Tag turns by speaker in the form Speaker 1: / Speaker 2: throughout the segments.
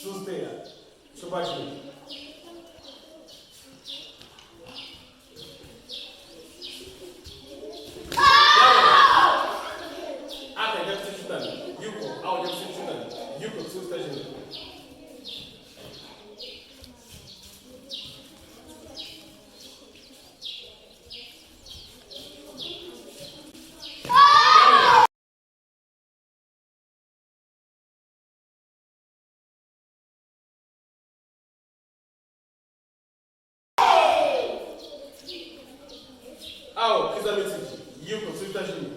Speaker 1: Susteia. Subagir. Aka jak przeczytamy. Juko, a jak przeczytamy. Juko, co stażemy. Ao, kızarmışsın. Yuko, su taşını.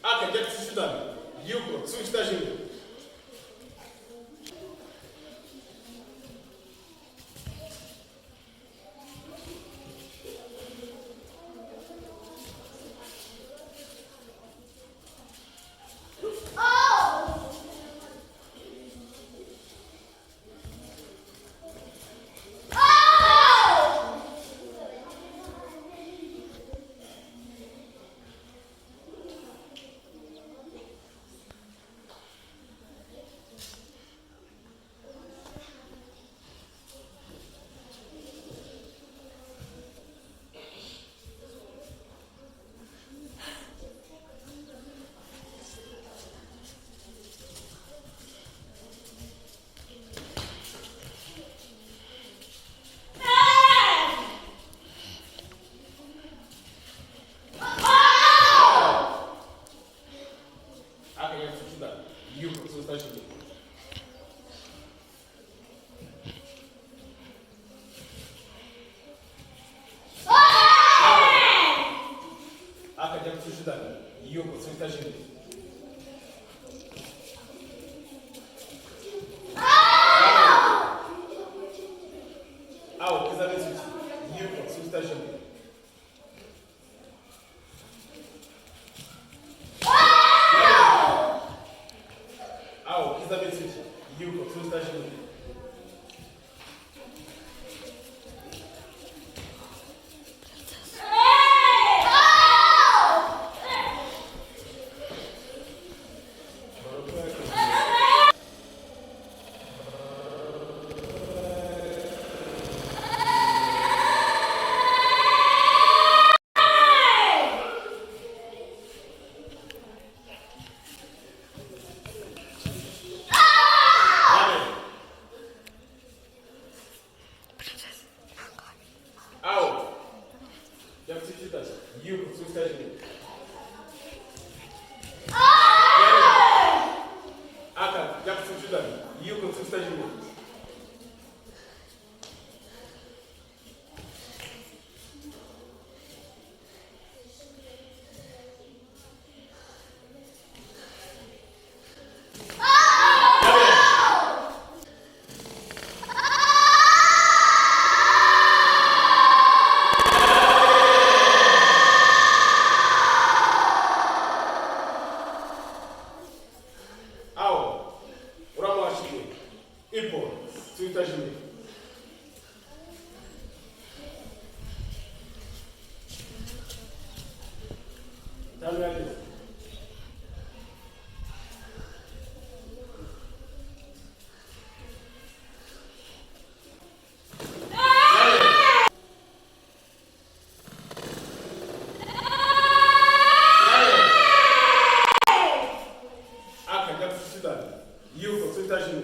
Speaker 1: Aka jak przeczytamy. Yuko, su stażemy. Aka jak przeczytamy. Yuko, su stażemy. Aka jak przeczytamy. Yuko, su stażemy. Ao, kızarmışsın. Yuko, su stażemy. Ao, kızarmışsın. Yuko, su stażemy. Ao, jak przeczytać. Yuko, su stażemy. Aka, jak przeczytamy. Yuko, su stażemy. Ao, uramlaştı. İpo, su taşını. Tanrı. Aka, jak przeczytamy. Yuko, su taşını.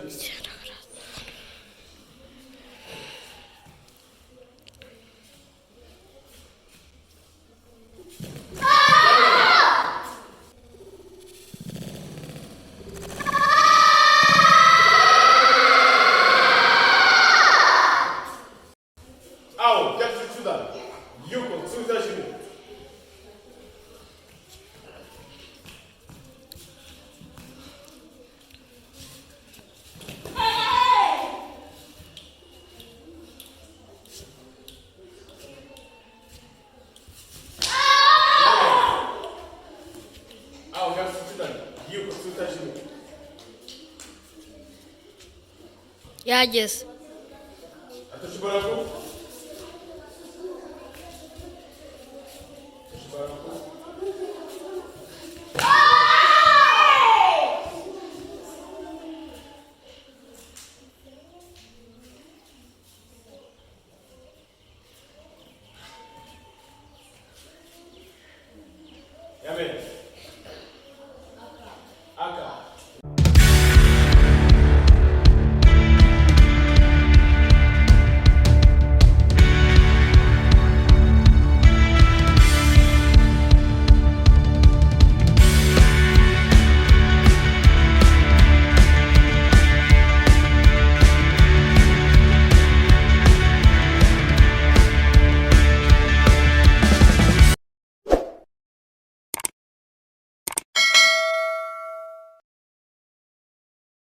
Speaker 1: yuko tutajuru.
Speaker 2: yageze.
Speaker 1: Atashobora ku Atashobora ku Amen. Aka.